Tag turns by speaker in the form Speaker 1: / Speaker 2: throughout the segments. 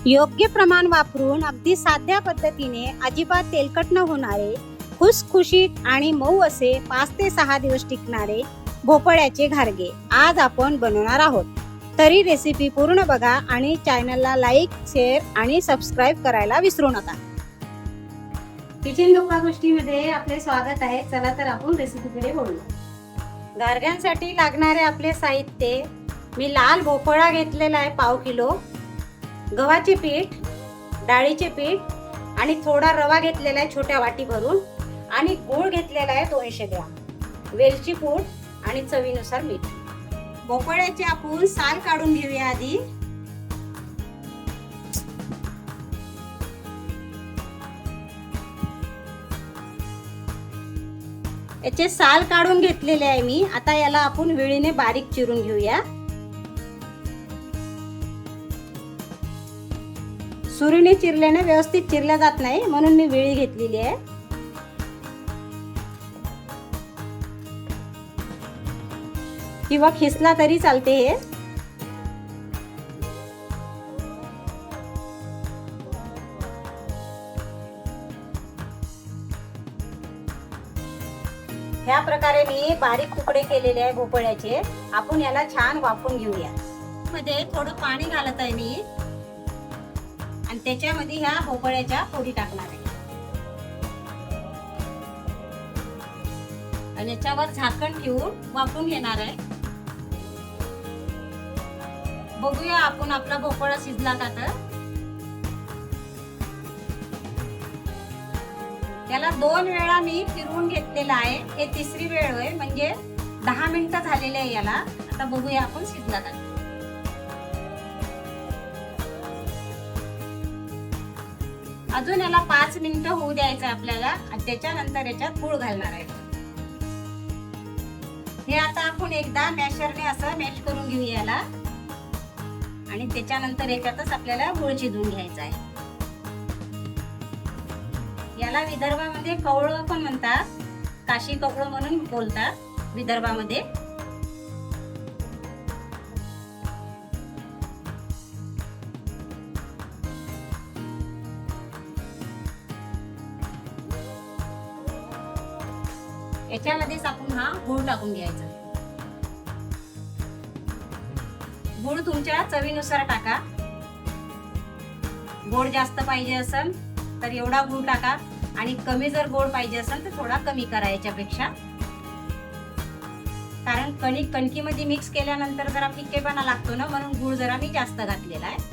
Speaker 1: योग्य प्रमाण वापरून अगदी साध्या पद्धतीने अजिबात तेलकट न होणारे, खुसखुशीत आणि मऊ असे 5 ते 6 दिवस टिकणारे भोपळ्याचे घारगे आज आपण बनवणार आहोत. तरी रेसिपी पूर्ण बघा आणि चॅनलला लाईक, शेअर आणि सबस्क्राईब करायला विसरू नका. किचन लोका गोष्टीमध्ये आपले स्वागत आहे. चला तर आपण रेसिपीकडे बोलूया. घारग्यांसाठी लागणारे आपले साहित्य: मी लाल भोपळा घेतलेला आहे 1/2 किलो, गव्हाचे पीठ, डाळीचे पीठ आणि थोडा रवा घेतलेला आहे छोट्या वाटी भरून, आणि गूळ घेतलेला आहे 200 ग्रॅम, वेलची पूड आणि चवीनुसार मीठ. भोपळ्याचे आपण साल काढून घेऊया आधी. याचे साल काढून घेतलेले आहे मी. आता याला आपण विळीने बारीक चिरून घेऊया. सुरीने चिरल्याने व्यवस्थित चिरल्या जात नाही, म्हणून मी विळी घेतलेली आहे. किंवा खिसला तरी चालते हे. ह्या प्रकारे मी बारीक तुकडे केलेले आहे भोपळ्याचे. आपण याला छान वाफवून घेऊया. मध्ये थोडं पाणी घालत आहे मी आणि त्याच्यामध्ये ह्या भोपळ्याच्या फोडी टाकणार आहे आणि याच्यावर झाकण ठेवून वाफवून घेणार आहे. बघूया आपण आपला भोपळा शिजला का तर. त्याला 2 वेळा मी फिरवून घेतलेला आहे. हे तिसरी वेळ आहे, म्हणजे 10 मिनिटं झालेले आहे याला. आता बघूया आपण शिजला का. अजून याला 5 मिनिटं होऊ द्यायचं आपल्याला आणि त्याच्यानंतर याच्यात गूळ घालणार आहे. हे आता आपण एकदा मॅशरने असं मॅश करून घेऊया याला आणि त्याच्यानंतर याच्यातच आपल्याला गूळ शिजवून घ्यायचा आहे. याला विदर्भामध्ये कवळं पण म्हणतात, काशी कवळं म्हणून बोलतात विदर्भामध्ये. याच्यामध्येच आपण हा गूळ टाकून घ्यायचा. गूळ तुमच्या चवीनुसार टाका. गोड जास्त पाहिजे असेल तर एवढा गूळ टाका आणि कमी जर गोड पाहिजे असेल तर थोडा कमी करा याच्यापेक्षा. कारण कणकीमध्ये मिक्स केल्यानंतर जरा फिकेपणा लागतो ना, म्हणून गूळ जरा मी जास्त घातलेला आहे.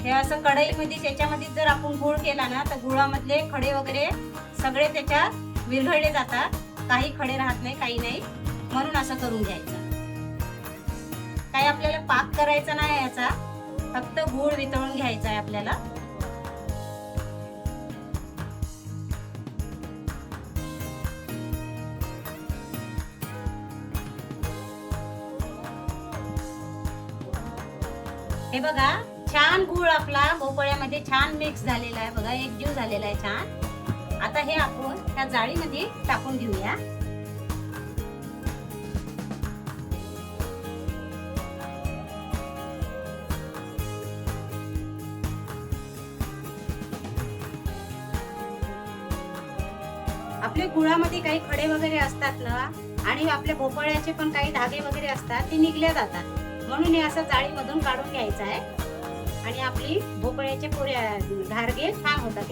Speaker 1: हे असं कढईमध्ये त्याच्यामध्ये जर आपण गूळ केला ना तर गुळामधले खडे वगैरे सगळे त्याच्यात विरघळले जातात. काही खडे राहत नाही, काही नाही, म्हणून असं करून घ्यायचं. काही आपल्याला पाक करायचा नाही याचा, फक्त गूळ वितळून घ्यायचा आहे आपल्याला. हे बघा, छान गूळ आपला भोपळ्यामध्ये छान मिक्स झालेला आहे. बघा, एकजीव झालेला आहे छान. आता हे आपण त्या जाळीमध्ये टाकून घेऊया. आपल्या गुळामध्ये काही खडे वगैरे असतात ना, आणि आपल्या भोपळ्याचे पण काही धागे वगैरे असतात, ते निघले जातात. म्हणून हे असं जाळीमधून काढून घ्यायचं आहे आणि आपली भोपळ्याचे घारगे छान होतात.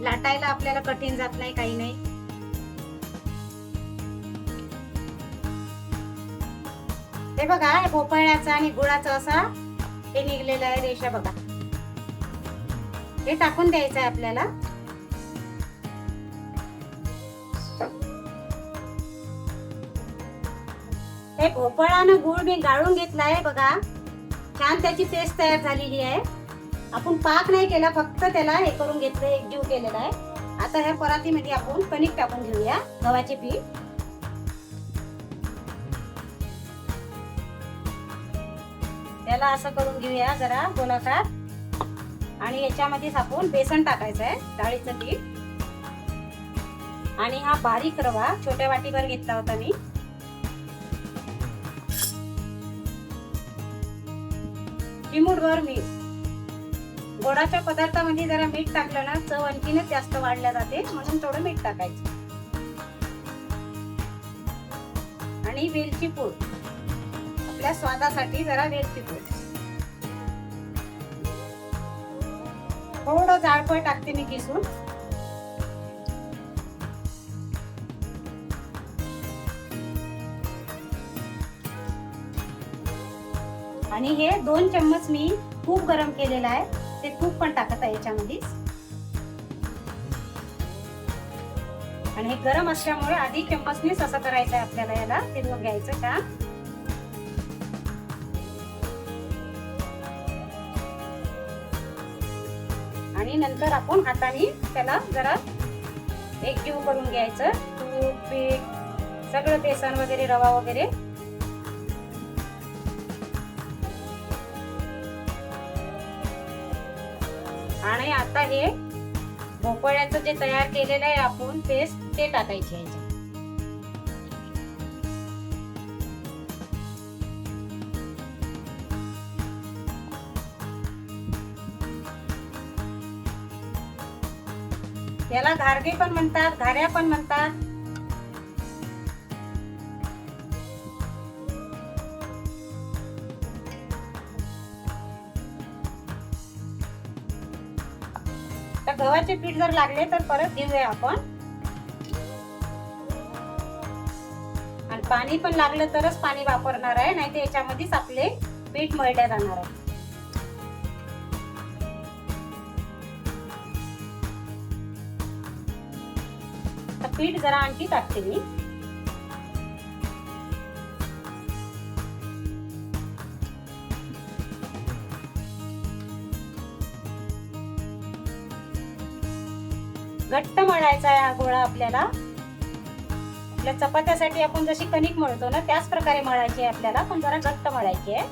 Speaker 1: लाटायला आपल्याला कठीण जात नाही, काही नाही. हे बघा, भोपळ्याचा आणि गुळाचा असा हे निघलेला आहे रेषा. बघा, हे टाकून द्यायचं आहे आपल्याला. हे भोपळानं गूळ मी गाळून घेतला आहे. बघा, छान त्याची पेस्ट तयार झालेली आहे. आपण पाक नाही केला, फक्त त्याला हे करून घेतलं, एकजीव केलेला आहे. आता ह्या परातीमध्ये आपण कणिक टाकून घेऊया, गव्हाचे पीठ. त्याला असं करून घेऊया जरा गोलाकार, आणि याच्यामध्येच आपण बेसन टाकायचं आहे, डाळीचं पीठ. आणि हा बारीक रवा छोट्या वाटीभर घेतला होता मी. चिमूटभर मीठ. गोडाच्या पदार्थामध्ये जरा मीठ टाकलं ना चव आणखीनच जास्त वाढल्या जाते, म्हणून थोडं मीठ टाकायचं. आणि वेलची पूड, आपल्या स्वादासाठी जरा वेलची पूड. थोडं जायफळ टाकते मी किसून. आणि हे 2 चम्मच मी तूप गरम केलेलं आहे, ते तूप पण टाकत आहे याच्यामध्ये. आणि हे गरम असल्यामुळे आधी चम्मचनेच असं करायचं आहे आपल्याला, याला फिरवून घ्यायचं छान. आणि नंतर आपण हाताने त्याला जरा एकजीव करून घ्यायचं. तूप, पीठ, सगळं बेसन वगैरे, रवा वगैरे. आणि आता हे भोपळ्याचं जे तयार केलेलं आहे आपण पेस्ट, ते टाकायचे याच्यात. याला घारगे पण म्हणतात, घाऱ्या पण म्हणतात. तर गव्हाचे पीठ जर लागले तर परत घेऊया आपण. आणि पाणी पण लागलं तरच पाणी वापरणार आहे, नाही तर याच्यामध्येच आपले पीठ मळल्या जाणार आहे. तर पीठ जरा आणखी टाकते मी. घट्ट मळायचा आहे हा गोळा आपल्याला. आपल्या चपात्यासाठी आपण जशी कणिक मळतो ना त्याच प्रकारे मळायची आहे आपल्याला, पण जरा घट्ट मळायची आहे.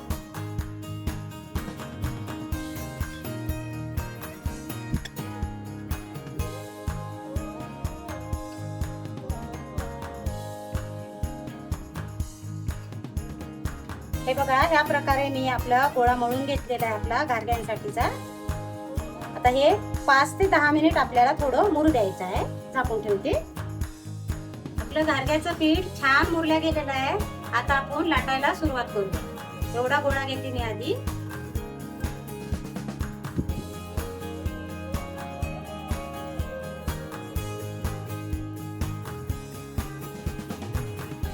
Speaker 1: हे बघा, ह्या प्रकारे मी आपला गोळा मळून घेतलेला आहे आपला घारग्यांसाठीचा. आता हे 5 ते 10 मिनिट आपल्याला थोडं मुरू द्यायचं आहे. झाकून ठेवते. आपलं घारग्याचं पीठ छान मुरल्या गेलेलं आहे. आता आपण लाटायला सुरुवात करूया. एवढा गोळा घेते मी आधी.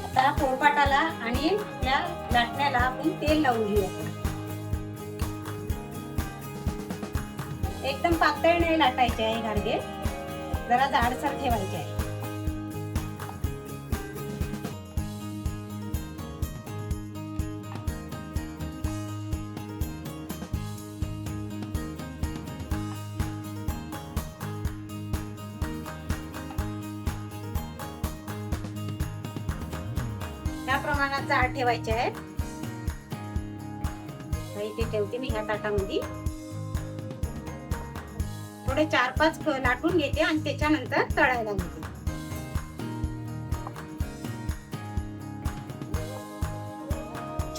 Speaker 1: आता पोळपाटाला आणि आपल्या लाटण्याला आपण तेल लावून घेऊया. एकदम पातळ नाही लाटायचे आहे घारगे, जरा जाडसर ठेवायचे आहे. त्या प्रमाणात जाड ठेवायचे आहे. इथे ठेवते मी ह्या ताटामध्ये. थोडे 4-5 लाटून घेते आणि त्याच्यानंतर तळायला घेते.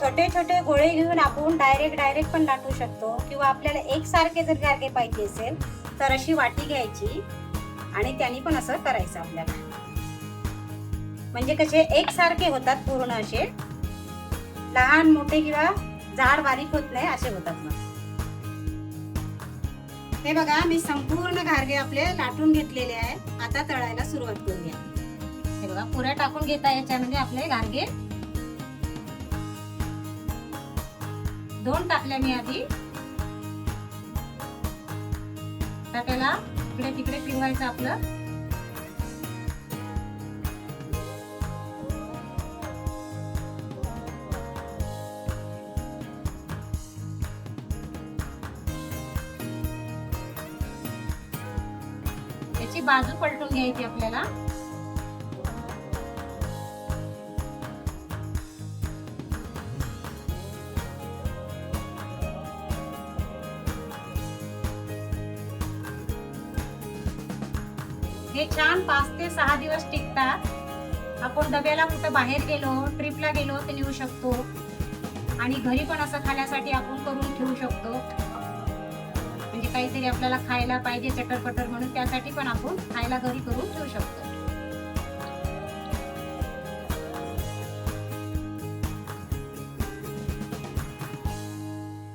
Speaker 1: छोटे छोटे गोळे घेऊन आपण डायरेक्ट पण लाटू शकतो, किंवा आपल्याला एकसारखे जर घारगे पाहिजे असेल तर अशी वाटी घ्यायची आणि त्यांनी पण असं करायचं आपल्याला. म्हणजे कसे एकसारखे होतात, पूर्ण असे लहान मोठे किंवा जाड बारीक होत नाही, असे होतात. मग हे बघा, मी संपूर्ण घारगे आपले लाटून घेतलेले आहे. आता तळायला सुरुवात करूया. हे बघा, पुऱ्या टाकून घेता याच्यामध्ये आपले घारगे. 2 टाकल्या मी आधी. तर त्याला इकडे तिकडे फिरवायचं आपलं. याची बाजू पलटून घ्यायची आपल्याला. हे छान 5 ते 6 दिवस टिकतात. आपण डब्याला कुठं बाहेर गेलो, ट्रिपला गेलो ते नेऊ शकतो. आणि घरी पण असं खाण्यासाठी आपण करून ठेवू शकतो. म्हणजे काहीतरी आपल्याला खायला पाहिजे चटरपटर म्हणून त्यासाठी पण आपण खायला घरी करून ठेवू शकतो.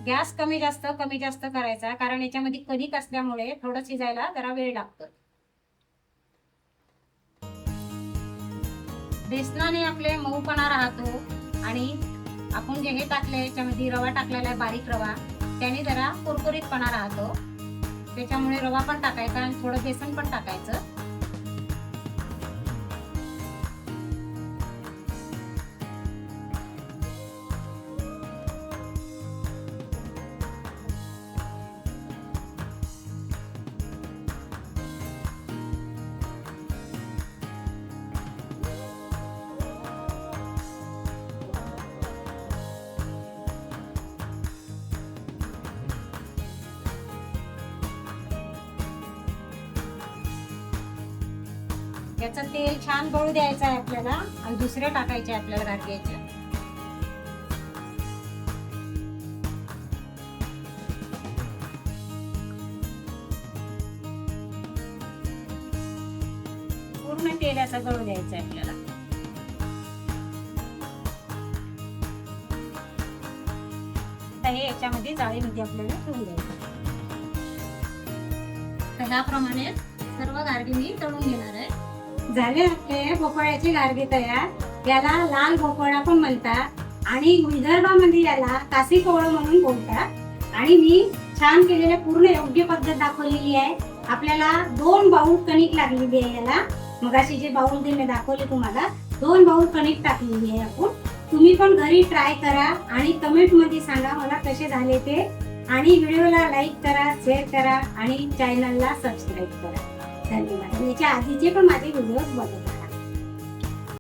Speaker 1: गॅस कमी जास्त करायचा, कारण याच्यामध्ये कणिक असल्यामुळे थोडं शिजायला जरा वेळ लागतो. बेसनाने आपले मऊपणा राहतो आणि आपण जे हे टाकले याच्यामध्ये रवा टाकलेला आहे, बारीक रवा, त्याने जरा कुरकुरीतपणा राहतो. त्याच्यामुळे रवा पण टाकायचा आणि थोडं बेसन पण टाकायचं. याचं तेल छान गळू द्यायचं आहे आपल्याला आणि दुसरे टाकायचे आपल्याला गाठीच्या. पूर्ण तेल असं गळू द्यायचं आहे आपल्याला. आता हे याच्यामध्ये जाळीमध्ये आपल्याला ठेवून द्यायचं. तर ह्याप्रमाणे सर्व गारगे मी तळून घेणार आहे. झाले आपले भोपळ्याचे गारगे तयार. याला लाल भोपळा पण म्हणतात आणि विदर्भामध्ये याला कासी कोवळं म्हणून बोलतात. आणि मी छान केलेले पूर्ण योग्य पद्धत दाखवलेली आहे. आपल्याला 2 बाऊल कणिक लागलेली आहे याला. मगाशी जे बाऊल मी दाखवले तुम्हाला 2 बाऊल कणिक टाकलेली आहे आपण. तुम्ही पण घरी ट्राय करा आणि कमेंट मध्ये सांगा मला कसे झाले ते. आणि व्हिडिओला लाईक करा, शेअर करा आणि चॅनलला सबस्क्राईब करा. धन्यवाद. याच्या आधीचे पण माझे व्हिडिओ बघा.